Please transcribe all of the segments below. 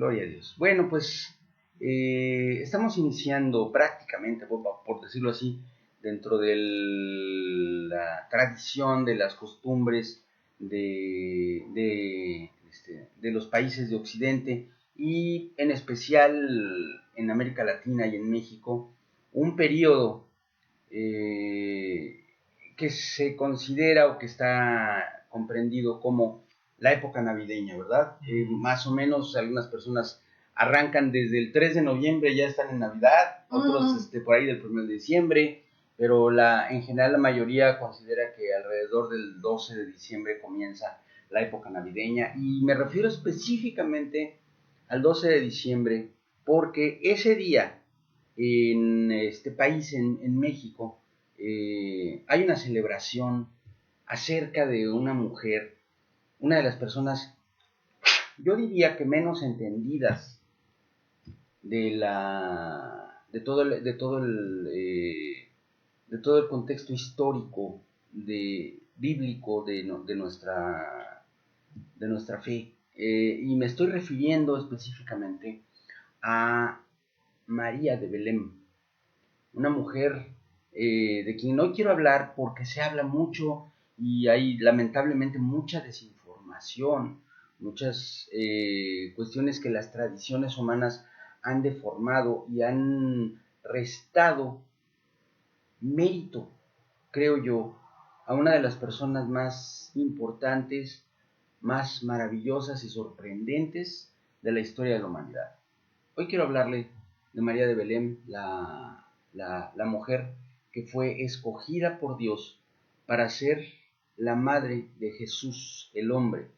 Gloria a Dios. Bueno, pues estamos iniciando prácticamente, por decirlo así, dentro de la tradición, de las costumbres de los países de Occidente y en especial en América Latina y en México, un periodo que se considera o que está comprendido como la época navideña, ¿verdad? Más o menos algunas personas arrancan desde el 3 de noviembre, ya están en Navidad, otros por ahí del 1 de diciembre, pero en general la mayoría considera que alrededor del 12 de diciembre comienza la época navideña, y me refiero específicamente al 12 de diciembre porque ese día en este país, en México, hay una celebración acerca de una mujer, una de las personas, yo diría que menos entendidas de todo el contexto histórico bíblico de nuestra fe. Y me estoy refiriendo específicamente a María de Belén, una mujer de quien no quiero hablar porque se habla mucho y hay lamentablemente mucha desinformación, muchas cuestiones que las tradiciones humanas han deformado y han restado mérito, creo yo, a una de las personas más importantes, más maravillosas y sorprendentes de la historia de la humanidad. Hoy quiero hablarle de María de Belén, la mujer que fue escogida por Dios para ser la madre de Jesús, el hombre,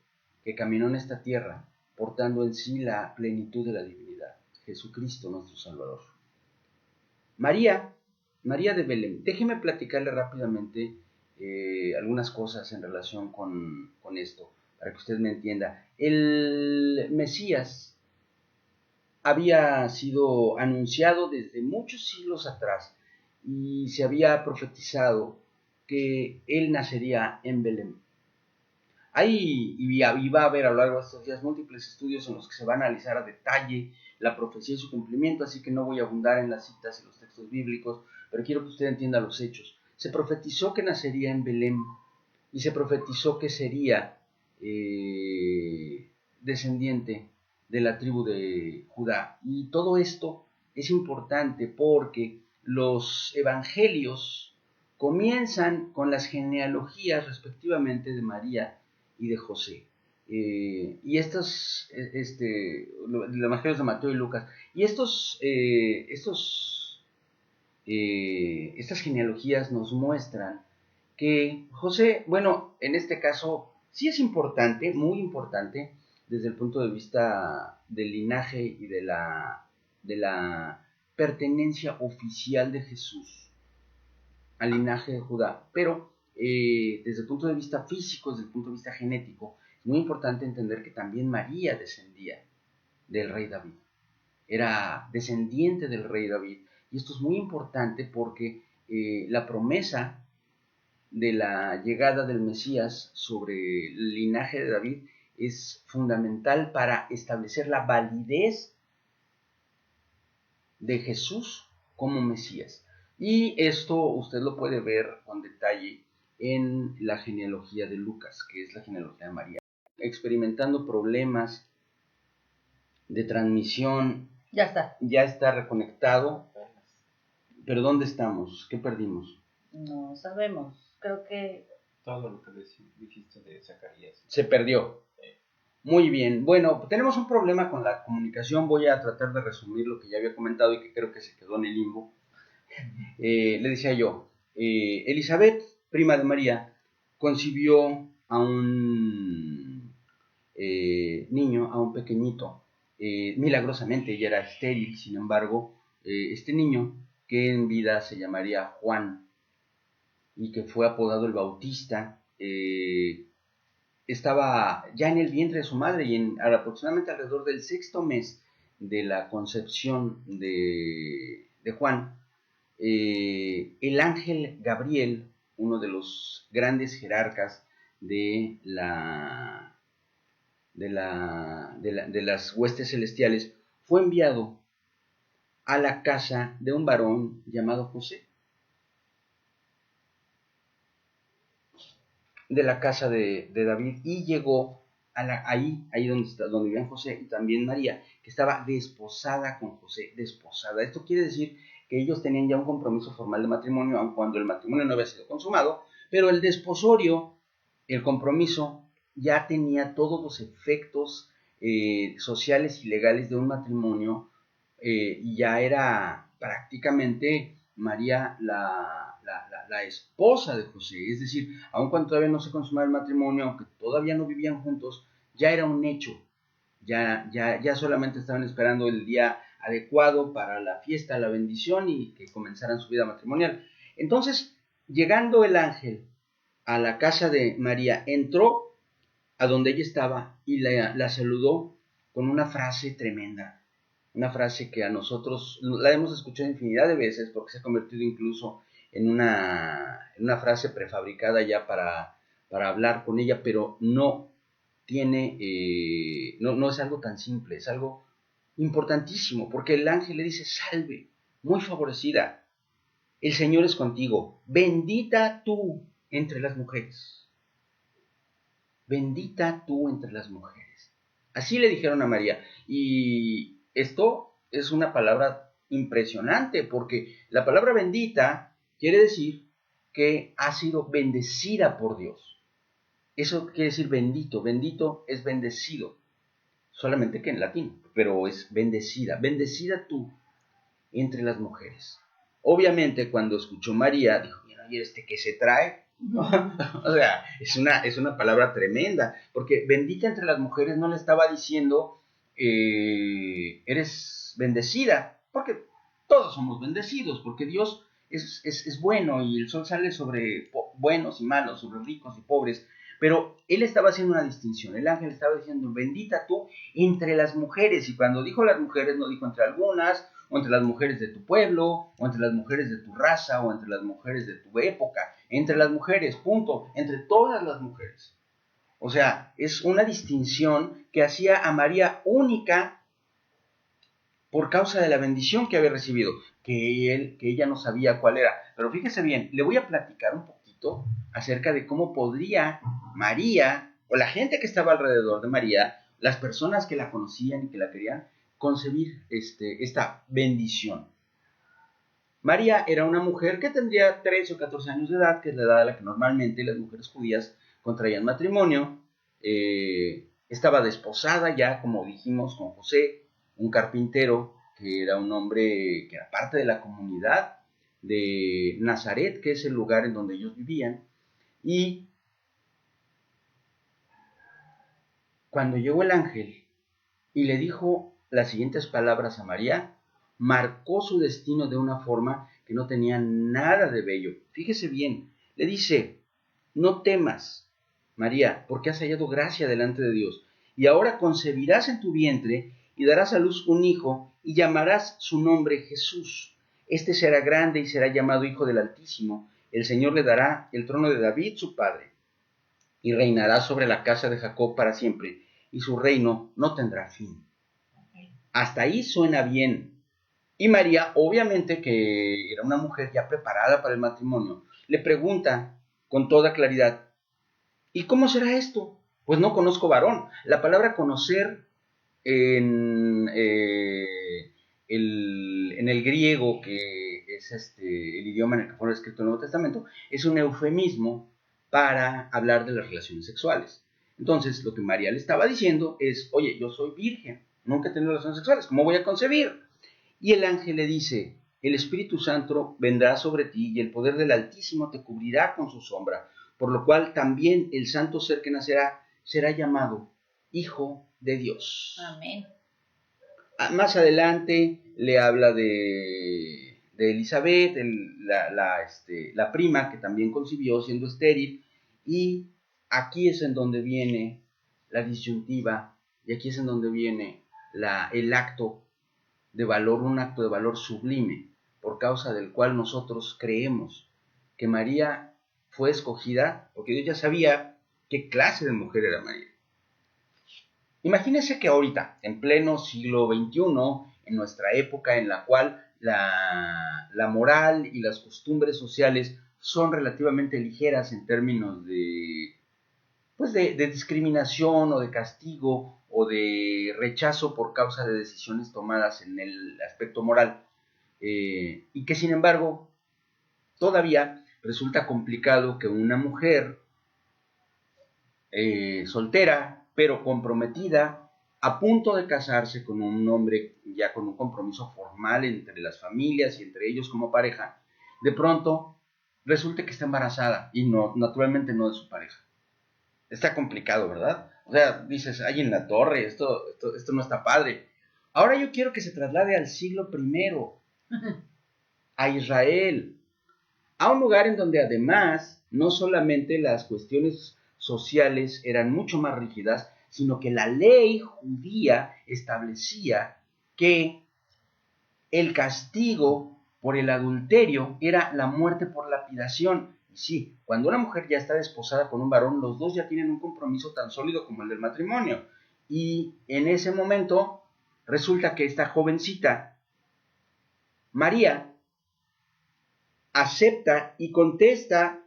que caminó en esta tierra portando en sí la plenitud de la divinidad, Jesucristo nuestro Salvador. María de Belén, déjeme platicarle rápidamente algunas cosas en relación con esto, para que usted me entienda. El Mesías había sido anunciado desde muchos siglos atrás y se había profetizado que él nacería en Belén. Va a haber a lo largo de estos días múltiples estudios en los que se va a analizar a detalle la profecía y su cumplimiento, así que no voy a abundar en las citas y los textos bíblicos, pero quiero que usted entienda los hechos. Se profetizó que nacería en Belén y se profetizó que sería descendiente de la tribu de Judá. Y todo esto es importante porque los evangelios comienzan con las genealogías respectivamente de María y de José. Y estos, los evangelios de Mateo y Lucas, y estas genealogías nos muestran que José, bueno, en este caso sí es importante, muy importante, desde el punto de vista del linaje y de la pertenencia oficial de Jesús al linaje de Judá, pero desde el punto de vista físico, desde el punto de vista genético, es muy importante entender que también María descendía del rey David, era descendiente del rey David, y esto es muy importante porque la promesa de la llegada del Mesías sobre el linaje de David es fundamental para establecer la validez de Jesús como Mesías. Y esto usted lo puede ver con detalle en la genealogía de Lucas, que es la genealogía de María. Experimentando problemas de transmisión. Ya está reconectado. ¿Pero dónde estamos? ¿Qué perdimos? No sabemos. Creo que todo lo que dijiste de Zacarías se perdió. Muy bien, bueno, tenemos un problema con la comunicación. Voy a tratar de resumir lo que ya había comentado y que creo que se quedó en el limbo. Le decía yo, Elizabeth, prima de María, concibió a un niño, a un pequeñito, milagrosamente. Ella era estéril, sin embargo, este niño, que en vida se llamaría Juan y que fue apodado el Bautista, estaba ya en el vientre de su madre, y aproximadamente alrededor del 6º mes de la concepción de Juan, el ángel Gabriel, uno de los grandes jerarcas de la de las huestes celestiales, fue enviado a la casa de un varón llamado José, de la casa de David, y llegó ahí donde vivían José y también María, que estaba desposada con José, desposada. Esto quiere decir que ellos tenían ya un compromiso formal de matrimonio, aun cuando el matrimonio no había sido consumado, pero el desposorio, el compromiso, ya tenía todos los efectos sociales y legales de un matrimonio, y ya era prácticamente María la esposa de José. Es decir, aun cuando todavía no se consumaba el matrimonio, aunque todavía no vivían juntos, ya era un hecho. Ya solamente estaban esperando el día adecuado para la fiesta, la bendición y que comenzaran su vida matrimonial. Entonces, llegando el ángel a la casa de María, entró a donde ella estaba y la saludó con una frase tremenda. Una frase que a nosotros la hemos escuchado infinidad de veces porque se ha convertido incluso en una frase prefabricada ya para hablar con ella, pero no tiene, no es algo tan simple, es algo importantísimo, porque el ángel le dice: salve, muy favorecida, el Señor es contigo, bendita tú entre las mujeres, bendita tú entre las mujeres. Así le dijeron a María, y esto es una palabra impresionante, porque la palabra bendita quiere decir que ha sido bendecida por Dios. Eso quiere decir bendito. Bendito es bendecido, solamente que en latín, pero es bendecida. Bendecida tú entre las mujeres. Obviamente, cuando escuchó María, dijo: mira, ¿y este qué se trae? O sea, es una palabra tremenda, porque bendita entre las mujeres no le estaba diciendo eres bendecida, porque todos somos bendecidos, porque Dios es bueno y el sol sale sobre buenos y malos, sobre ricos y pobres, pero él estaba haciendo una distinción. El ángel estaba diciendo: bendita tú entre las mujeres, y cuando dijo las mujeres no dijo entre algunas, o entre las mujeres de tu pueblo, o entre las mujeres de tu raza, o entre las mujeres de tu época, entre las mujeres, punto, entre todas las mujeres. O sea, es una distinción que hacía a María única por causa de la bendición que había recibido, que ella no sabía cuál era. Pero fíjese bien, le voy a platicar un poquito acerca de cómo podría María, o la gente que estaba alrededor de María, las personas que la conocían y que la querían, concebir esta bendición. María era una mujer que tendría 13 o 14 años de edad, que es la edad a la que normalmente las mujeres judías contraían matrimonio. Estaba desposada ya, como dijimos, con José, un carpintero, que era un hombre que era parte de la comunidad de Nazaret, que es el lugar en donde ellos vivían. Y cuando llegó el ángel y le dijo las siguientes palabras a María, marcó su destino de una forma que no tenía nada de bello. Fíjese bien, le dice: no temas, María, porque has hallado gracia delante de Dios, y ahora concebirás en tu vientre y darás a luz un hijo, y llamarás su nombre Jesús. Este será grande y será llamado Hijo del Altísimo. El Señor le dará el trono de David, su padre, y reinará sobre la casa de Jacob para siempre, y su reino no tendrá fin. Hasta ahí suena bien. Y María, obviamente que era una mujer ya preparada para el matrimonio, le pregunta con toda claridad: ¿y cómo será esto? Pues no conozco varón. La palabra conocer en el griego, que es el idioma en el que fue escrito el Nuevo Testamento, es un eufemismo para hablar de las relaciones sexuales. Entonces, lo que María le estaba diciendo es: oye, yo soy virgen, nunca he tenido relaciones sexuales, ¿cómo voy a concebir? Y el ángel le dice: el Espíritu Santo vendrá sobre ti y el poder del Altísimo te cubrirá con su sombra, por lo cual también el santo ser que nacerá será llamado Hijo de Dios. Amén. Más adelante le habla de Elizabeth, la prima que también concibió siendo estéril, y aquí es en donde viene la disyuntiva, y aquí es en donde viene el acto de valor, un acto de valor sublime, por causa del cual nosotros creemos que María fue escogida, porque Dios ya sabía qué clase de mujer era María. Imagínense que ahorita, en pleno siglo XXI, en nuestra época en la cual la moral y las costumbres sociales son relativamente ligeras en términos de discriminación o de castigo o de rechazo por causa de decisiones tomadas en el aspecto moral, y que sin embargo todavía resulta complicado que una mujer soltera pero comprometida, a punto de casarse con un hombre ya con un compromiso formal entre las familias y entre ellos como pareja, de pronto resulte que está embarazada y no, naturalmente no de su pareja. Está complicado, ¿verdad? O sea, dices, ay, en la torre, esto no está padre. Ahora yo quiero que se traslade al siglo primero, a Israel, a un lugar en donde además no solamente las cuestiones sociales eran mucho más rígidas, sino que la ley judía establecía que el castigo por el adulterio era la muerte por lapidación. Y sí, cuando una mujer ya está desposada con un varón, los dos ya tienen un compromiso tan sólido como el del matrimonio. Y en ese momento resulta que esta jovencita, María, acepta y contesta: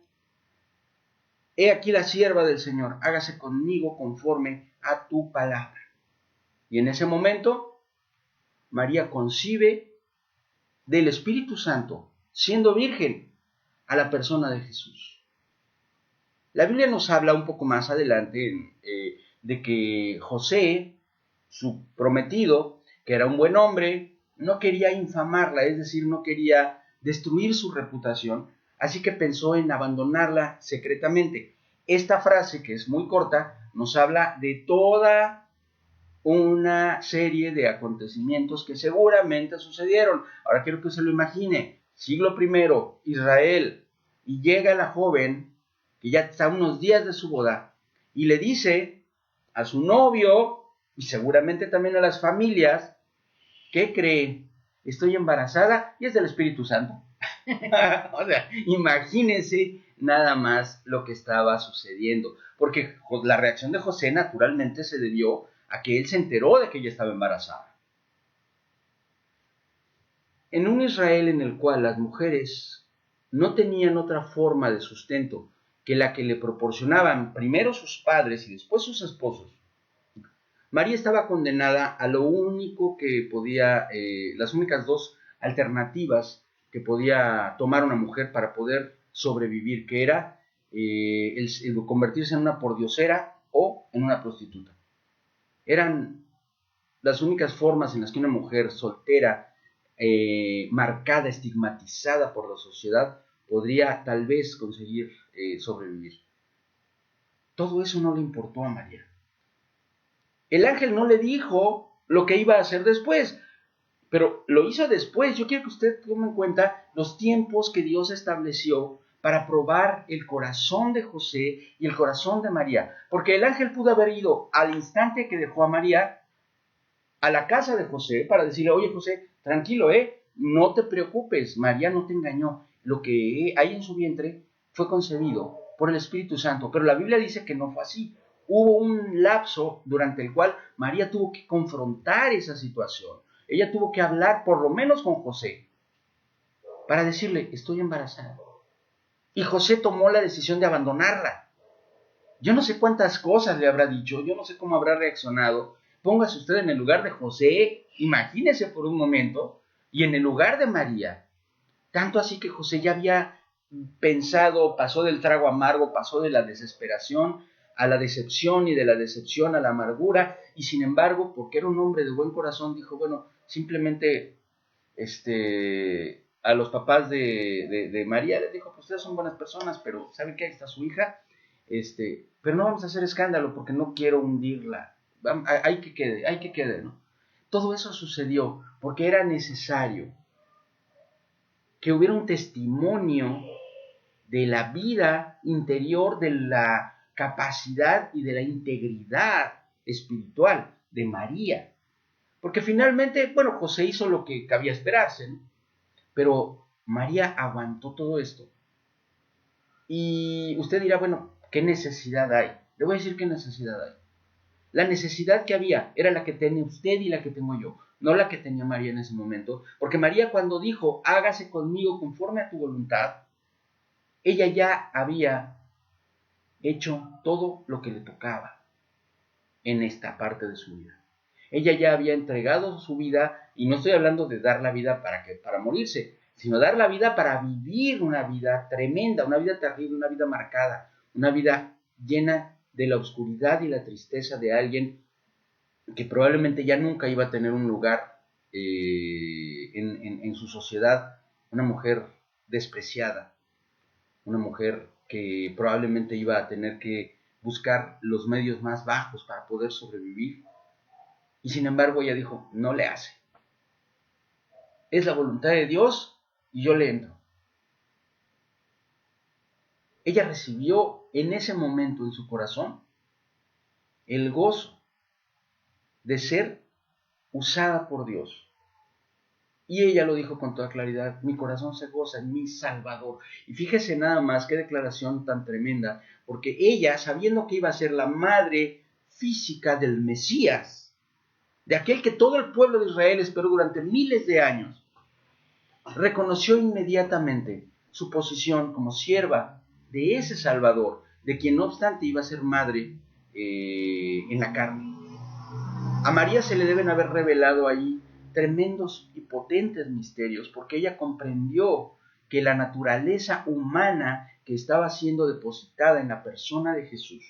he aquí la sierva del Señor, hágase conmigo conforme a tu palabra. Y en ese momento, María concibe del Espíritu Santo, siendo virgen, a la persona de Jesús. La Biblia nos habla un poco más adelante de que José, su prometido, que era un buen hombre, no quería infamarla, es decir, no quería destruir su reputación, así que pensó en abandonarla secretamente. Esta frase, que es muy corta, nos habla de toda una serie de acontecimientos que seguramente sucedieron. Ahora quiero que se lo imagine. Siglo primero, Israel, y llega la joven, que ya está a unos días de su boda, y le dice a su novio, y seguramente también a las familias: ¿qué cree? Estoy embarazada y es del Espíritu Santo. O sea, imagínense nada más lo que estaba sucediendo, porque la reacción de José naturalmente se debió a que él se enteró de que ella estaba embarazada. En un Israel en el cual las mujeres no tenían otra forma de sustento que la que le proporcionaban primero sus padres y después sus esposos, María estaba condenada a lo único que podía, las únicas dos alternativas que podía tomar una mujer para poder sobrevivir, que era el convertirse en una pordiosera o en una prostituta. Eran las únicas formas en las que una mujer soltera, marcada, estigmatizada por la sociedad, podría tal vez conseguir sobrevivir. Todo eso no le importó a María. El ángel no le dijo lo que iba a hacer después, pero lo hizo después. Yo quiero que usted tome en cuenta los tiempos que Dios estableció para probar el corazón de José y el corazón de María, porque el ángel pudo haber ido al instante que dejó a María a la casa de José para decirle: oye, José, tranquilo, no te preocupes, María no te engañó, lo que hay en su vientre fue concebido por el Espíritu Santo. Pero la Biblia dice que no fue así. Hubo un lapso durante el cual María tuvo que confrontar esa situación. Ella tuvo que hablar por lo menos con José para decirle: estoy embarazada. Y José tomó la decisión de abandonarla. Yo no sé cuántas cosas le habrá dicho, yo no sé cómo habrá reaccionado. Póngase usted en el lugar de José, imagínese por un momento, y en el lugar de María. Tanto así que José ya había pensado, pasó del trago amargo, pasó de la desesperación a la decepción, y de la decepción a la amargura, y sin embargo, porque era un hombre de buen corazón, dijo: bueno, simplemente a los papás de María les dijo: pues ustedes son buenas personas, pero ¿saben qué? Ahí está su hija, pero no vamos a hacer escándalo porque no quiero hundirla, hay que quede, ¿no? Todo eso sucedió porque era necesario que hubiera un testimonio de la vida interior, de la capacidad y de la integridad espiritual de María. Porque finalmente, bueno, José hizo lo que cabía esperarse, ¿no? Pero María aguantó todo esto. Y usted dirá: bueno, ¿qué necesidad hay? Le voy a decir qué necesidad hay. La necesidad que había era la que tiene usted y la que tengo yo, no la que tenía María en ese momento, porque María cuando dijo, hágase conmigo conforme a tu voluntad, ella ya había hecho todo lo que le tocaba en esta parte de su vida. Ella ya había entregado su vida, y no estoy hablando de dar la vida para morirse, sino dar la vida para vivir una vida tremenda, una vida terrible, una vida marcada, una vida llena de la oscuridad y la tristeza de alguien que probablemente ya nunca iba a tener un lugar en su sociedad, una mujer despreciada, una mujer que probablemente iba a tener que buscar los medios más bajos para poder sobrevivir. Y sin embargo ella dijo, no le hace. Es la voluntad de Dios y yo le entro. Ella recibió en ese momento en su corazón el gozo de ser usada por Dios. Y ella lo dijo con toda claridad, mi corazón se goza en mi Salvador. Y fíjese nada más qué declaración tan tremenda, porque ella, sabiendo que iba a ser la madre física del Mesías, de aquel que todo el pueblo de Israel esperó durante miles de años, reconoció inmediatamente su posición como sierva de ese Salvador, de quien no obstante iba a ser madre en la carne. A María se le deben haber revelado ahí tremendos y potentes misterios, porque ella comprendió que la naturaleza humana que estaba siendo depositada en la persona de Jesús,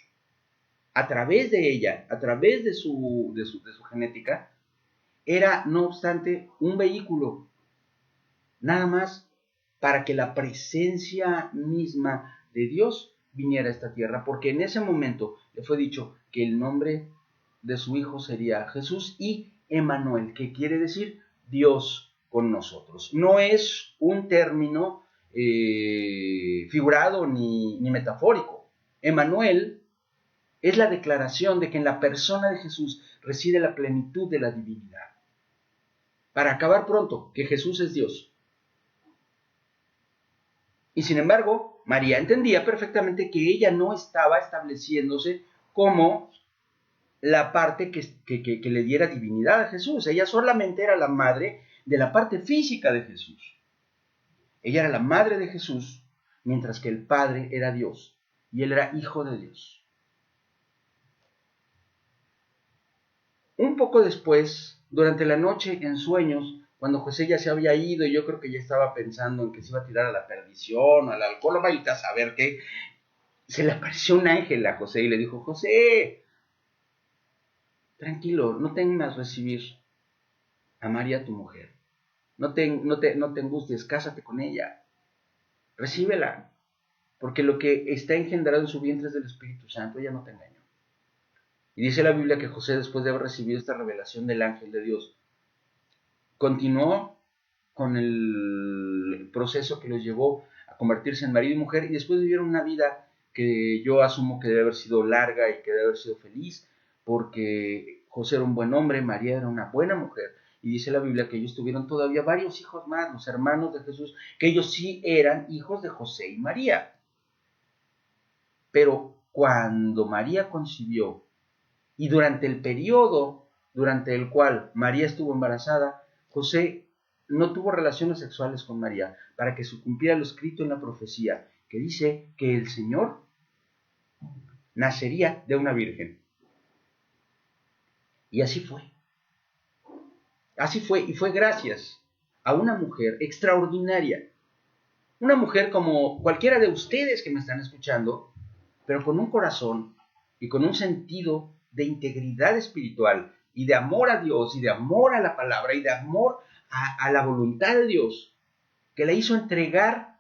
a través de ella, a través de su genética, era no obstante un vehículo, nada más para que la presencia misma de Dios viniera a esta tierra, porque en ese momento le fue dicho que el nombre de su hijo sería Jesús y Emmanuel, que quiere decir Dios con nosotros. No es un término figurado ni metafórico. Emmanuel es la declaración de que en la persona de Jesús reside la plenitud de la divinidad. Para acabar pronto, que Jesús es Dios. Y sin embargo, María entendía perfectamente que ella no estaba estableciéndose como la parte que le diera divinidad a Jesús. Ella solamente era la madre de la parte física de Jesús. Ella era la madre de Jesús, mientras que el Padre era Dios, y él era hijo de Dios. Un poco después, durante la noche, en sueños, cuando José ya se había ido, y yo creo que ya estaba pensando en que se iba a tirar a la perdición, al alcohol, vaya a saber qué, se le apareció un ángel a José y le dijo, José, tranquilo, no temas recibir a María tu mujer. No te angusties, cásate con ella. Recíbela, porque lo que está engendrado en su vientre es del Espíritu Santo, ella no te engañó. Y dice la Biblia que José, después de haber recibido esta revelación del ángel de Dios, continuó con el proceso que los llevó a convertirse en marido y mujer, y después vivieron una vida que yo asumo que debe haber sido larga y que debe haber sido feliz, porque José era un buen hombre, María era una buena mujer, y dice la Biblia que ellos tuvieron todavía varios hijos más, los hermanos de Jesús, que ellos sí eran hijos de José y María. Pero cuando María concibió, y durante el periodo durante el cual María estuvo embarazada, José no tuvo relaciones sexuales con María para que se cumpliera lo escrito en la profecía, que dice que el Señor nacería de una virgen. Y así fue. Así fue, y fue gracias a una mujer extraordinaria. Una mujer como cualquiera de ustedes que me están escuchando, pero con un corazón y con un sentido de integridad espiritual y de amor a Dios y de amor a la palabra y de amor a la voluntad de Dios, que le hizo entregar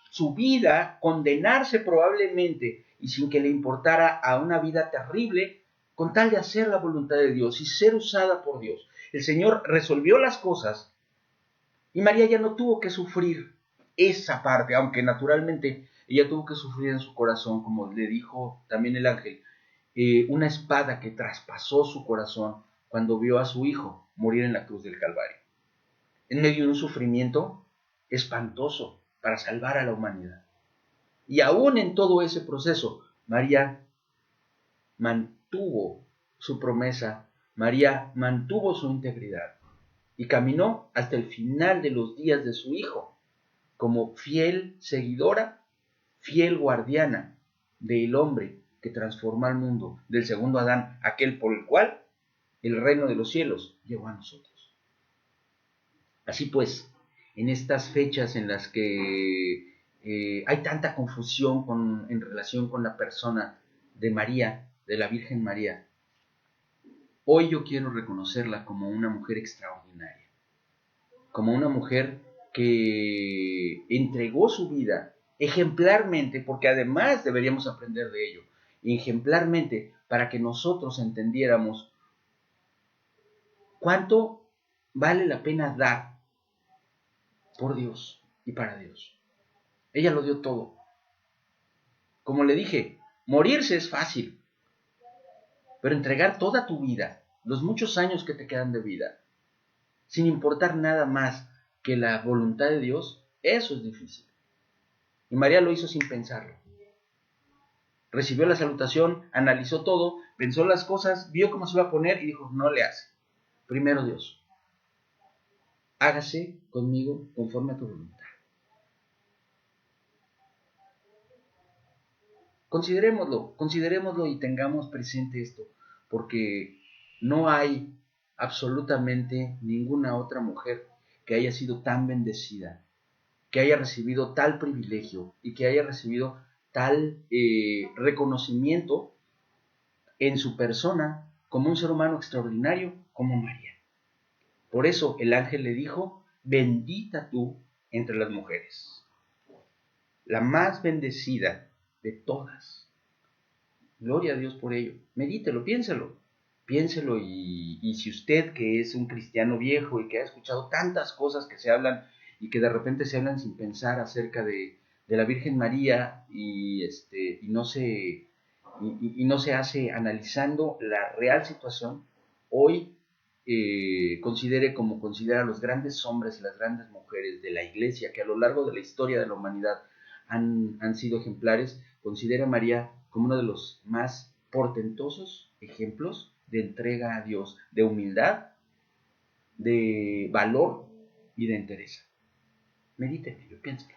su vida, condenarse probablemente y sin que le importara a una vida terrible, con tal de hacer la voluntad de Dios y ser usada por Dios. El Señor resolvió las cosas y María ya no tuvo que sufrir esa parte, aunque naturalmente ella tuvo que sufrir en su corazón, como le dijo también el ángel, una espada que traspasó su corazón cuando vio a su hijo morir en la cruz del Calvario, en medio de un sufrimiento espantoso para salvar a la humanidad. Y aún en todo ese proceso, María mantuvo su promesa, María mantuvo su integridad y caminó hasta el final de los días de su hijo, como fiel seguidora, fiel guardiana del hombre que transformó al mundo, del segundo Adán, aquel por el cual el reino de los cielos llegó a nosotros. Así pues, en estas fechas en las que hay tanta confusión en relación con la persona de María, de la Virgen María, hoy yo quiero reconocerla como una mujer extraordinaria, como una mujer que entregó su vida ejemplarmente, porque además deberíamos aprender de ello, ejemplarmente para que nosotros entendiéramos cuánto vale la pena dar por Dios y para Dios. Ella lo dio todo. Como le dije, morirse es fácil, pero entregar toda tu vida, los muchos años que te quedan de vida, sin importar nada más que la voluntad de Dios, eso es difícil. Y María lo hizo sin pensarlo. Recibió la salutación, analizó todo, pensó las cosas, vio cómo se iba a poner y dijo, no le hace. Primero Dios, hágase conmigo conforme a tu voluntad. Considerémoslo y tengamos presente esto, porque no hay absolutamente ninguna otra mujer que haya sido tan bendecida, que haya recibido tal privilegio y que haya recibido tal reconocimiento en su persona como un ser humano extraordinario como María. Por eso el ángel le dijo, bendita tú entre las mujeres, la más bendecida de todas. Gloria a Dios por ello. Medítelo, piénselo y si usted que es un cristiano viejo y que ha escuchado tantas cosas que se hablan y que de repente se hablan sin pensar acerca de la Virgen María y no se hace analizando la real situación, hoy considere como considera a los grandes hombres y las grandes mujeres de la iglesia que a lo largo de la historia de la humanidad han sido ejemplares, considera a María como uno de los más portentosos ejemplos de entrega a Dios, de humildad, de valor y de entereza. Medite en ello, piénselo.